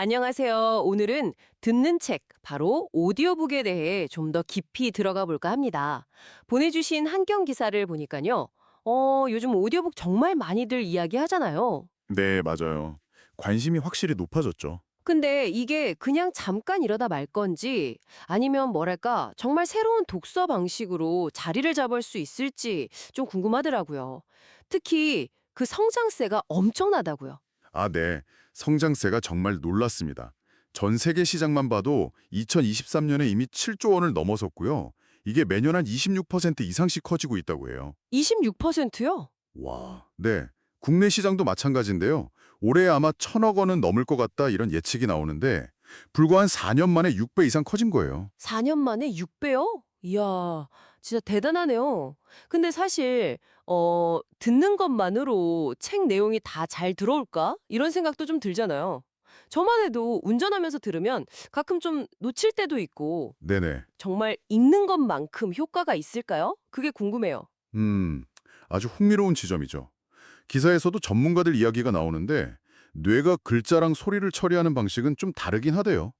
안녕하세요. 오늘은 듣는 책, 바로 오디오북에 대해 좀 더 깊이 들어가 볼까 합니다. 보내주신 한경 기사를 보니까요. 요즘 오디오북 정말 많이들 이야기하잖아요. 네, 맞아요. 관심이 확실히 높아졌죠. 근데 이게 그냥 잠깐 이러다 말 건지 아니면 뭐랄까 정말 새로운 독서 방식으로 자리를 잡을 수 있을지 좀 궁금하더라고요. 특히 그 성장세가 엄청나다고요. 아, 네. 성장세가 정말 놀랐습니다. 전 세계 시장만 봐도 2023년에 이미 7조 원을 넘어섰고요. 이게 매년 한 26% 이상씩 커지고 있다고 해요. 26%요? 와. 네. 국내 시장도 마찬가지인데요. 올해 아마 1,000억 원은 넘을 것 같다 이런 예측이 나오는데 불과 한 4년 만에 6배 이상 커진 거예요. 4년 만에 6배요? 이야, 진짜 대단하네요. 근데 사실 듣는 것만으로 책 내용이 다 잘 들어올까? 이런 생각도 좀 들잖아요. 저만 해도 운전하면서 들으면 가끔 좀 놓칠 때도 있고 네네. 정말 읽는 것만큼 효과가 있을까요? 그게 궁금해요. 음, 아주 흥미로운 지점이죠. 기사에서도 전문가들 이야기가 나오는데 뇌가 글자랑 소리를 처리하는 방식은 좀 다르긴 하대요.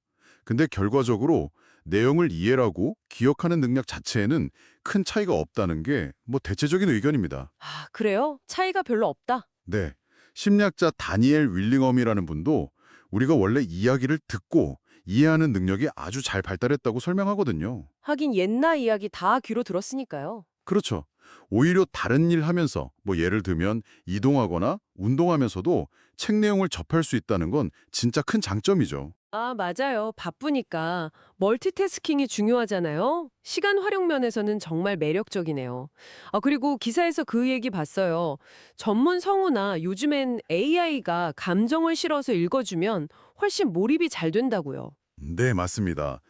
근데 결과적으로 내용을 이해하고 기억하는 능력 자체에는 큰 차이가 없다는 게 뭐 대체적인 의견입니다. 아, 그래요? 차이가 별로 없다? 네. 심리학자 다니엘 윌링엄이라는 분도 우리가 원래 이야기를 듣고 이해하는 능력이 아주 잘 발달했다고 설명하거든요. 하긴 옛날 이야기 다 귀로 들었으니까요. 그렇죠. 오히려 다른 일 하면서 뭐 예를 들면 이동하거나 운동하면서도 책 내용을 접할 수 있다는 건 진짜 큰 장점이죠. 아, 맞아요. 바쁘니까 멀티태스킹이 중요하잖아요. 시간 활용 면에서는 정말 매력적이네요. 아, 그리고 기사에서 그 얘기 봤어요. 전문 성우나 요즘엔 AI가 감정을 실어서 읽어주면 훨씬 몰입이 잘 된다고요. 네, 맞습니다.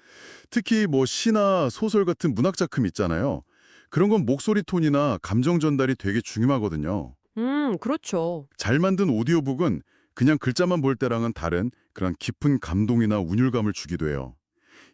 특히 뭐 시나 소설 같은 문학 작품 있잖아요. 그런 건 목소리 톤이나 감정 전달이 되게 중요하거든요. 그렇죠. 잘 만든 오디오북은 그냥 글자만 볼 때랑은 다른 그런 깊은 감동이나 운율감을 주기도 해요.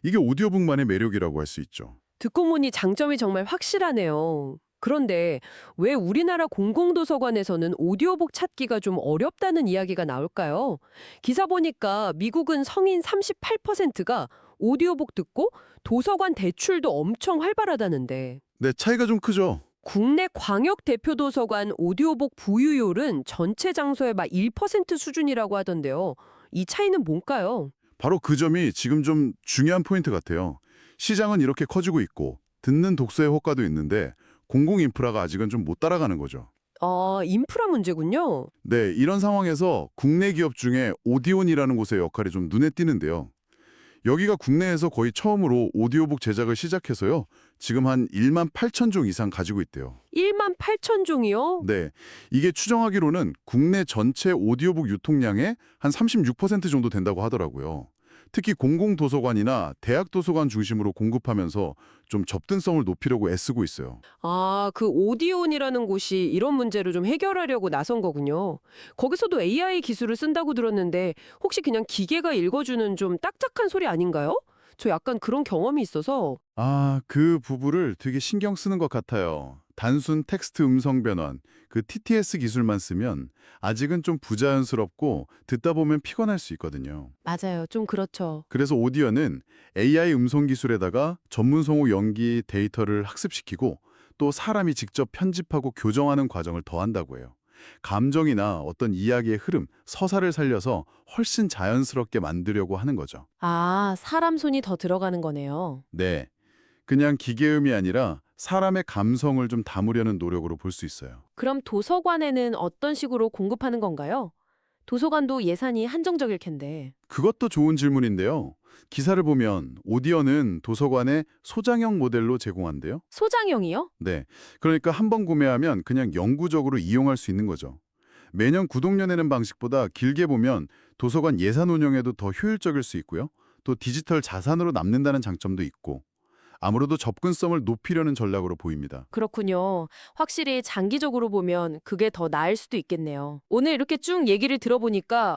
이게 오디오북만의 매력이라고 할 수 있죠. 듣고 보니 장점이 정말 확실하네요. 그런데 왜 우리나라 공공도서관에서는 오디오북 찾기가 좀 어렵다는 이야기가 나올까요? 기사 보니까 미국은 성인 38%가 오디오북 듣고 도서관 대출도 엄청 활발하다는데 네, 차이가 좀 크죠. 국내 광역 대표 도서관 오디오북 보유율은 전체 장소의 막 1% 수준이라고 하던데요. 이 차이는 뭔가요? 바로 그 점이 지금 좀 중요한 포인트 같아요. 시장은 이렇게 커지고 있고 듣는 독서의 효과도 있는데 공공 인프라가 아직은 좀 못 따라가는 거죠. 아, 인프라 문제군요. 네, 이런 상황에서 국내 기업 중에 오디온이라는 곳의 역할이 좀 눈에 띄는데요. 여기가 국내에서 거의 처음으로 오디오북 제작을 시작해서요. 지금 한 1만 8천 종 이상 가지고 있대요. 1만 8천 종이요? 네, 이게 추정하기로는 국내 전체 오디오북 유통량의 한 36% 정도 된다고 하더라고요. 특히 공공도서관이나 대학도서관 중심으로 공급하면서 좀 접근성을 높이려고 애쓰고 있어요. 아, 그 오디온이라는 곳이 이런 문제를 좀 해결하려고 나선 거군요. 거기서도 AI 기술을 쓴다고 들었는데 혹시 그냥 기계가 읽어주는 좀 딱딱한 소리 아닌가요? 저 약간 그런 경험이 있어서. 아, 그 부분을 되게 신경 쓰는 것 같아요. 단순 텍스트 음성 변환, 그 TTS 기술만 쓰면 아직은 좀 부자연스럽고 듣다 보면 피곤할 수 있거든요. 맞아요. 좀 그렇죠. 그래서 오디오는 AI 음성 기술에다가 전문 성우 연기 데이터를 학습시키고 또 사람이 직접 편집하고 교정하는 과정을 더한다고 해요. 감정이나 어떤 이야기의 흐름, 서사를 살려서 훨씬 자연스럽게 만들려고 하는 거죠. 아, 사람 손이 더 들어가는 거네요. 네. 그냥 기계음이 아니라 사람의 감성을 좀 담으려는 노력으로 볼 수 있어요. 그럼 도서관에는 어떤 식으로 공급하는 건가요? 도서관도 예산이 한정적일 텐데. 그것도 좋은 질문인데요. 기사를 보면 오디오는 도서관에 소장형 모델로 제공한대요. 소장용이요? 네. 그러니까 한 번 구매하면 그냥 영구적으로 이용할 수 있는 거죠. 매년 구독료 내는 방식보다 길게 보면 도서관 예산 운영에도 더 효율적일 수 있고요. 또 디지털 자산으로 남는다는 장점도 있고 아무래도 접근성을 높이려는 전략으로 보입니다. 그렇군요. 확실히 장기적으로 보면 그게 더 나을 수도 있겠네요. 오늘 이렇게 쭉 얘기를 들어보니까,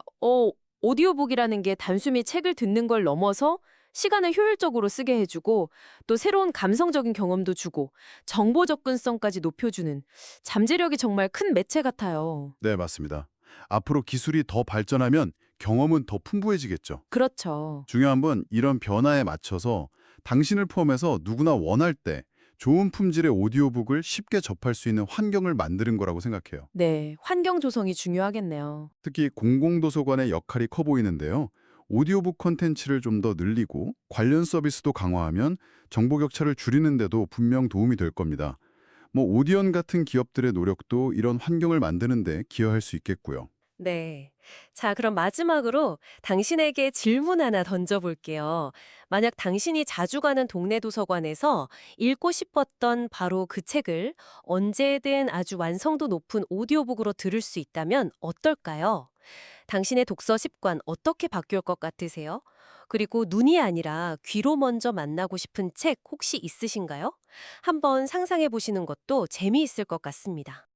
오디오북이라는 게 단숨이 책을 듣는 걸 넘어서 시간을 효율적으로 쓰게 해주고, 또 새로운 감성적인 경험도 주고, 정보 접근성까지 높여주는 잠재력이 정말 큰 매체 같아요. 네, 맞습니다. 앞으로 기술이 더 발전하면 경험은 더 풍부해지겠죠. 그렇죠. 중요한 건 이런 변화에 맞춰서 당신을 포함해서 누구나 원할 때 좋은 품질의 오디오북을 쉽게 접할 수 있는 환경을 만드는 거라고 생각해요. 네, 환경 조성이 중요하겠네요. 특히 공공도서관의 역할이 커 보이는데요. 오디오북 콘텐츠를 좀 더 늘리고 관련 서비스도 강화하면 정보 격차를 줄이는 데도 분명 도움이 될 겁니다. 오디언 같은 기업들의 노력도 이런 환경을 만드는 데 기여할 수 있겠고요. 네. 자, 그럼 마지막으로 당신에게 질문 하나 던져볼게요. 만약 당신이 자주 가는 동네 도서관에서 읽고 싶었던 바로 그 책을 언제든 아주 완성도 높은 오디오북으로 들을 수 있다면 어떨까요? 당신의 독서 습관 어떻게 바뀔 것 같으세요? 그리고 눈이 아니라 귀로 먼저 만나고 싶은 책 혹시 있으신가요? 한번 상상해 보시는 것도 재미있을 것 같습니다.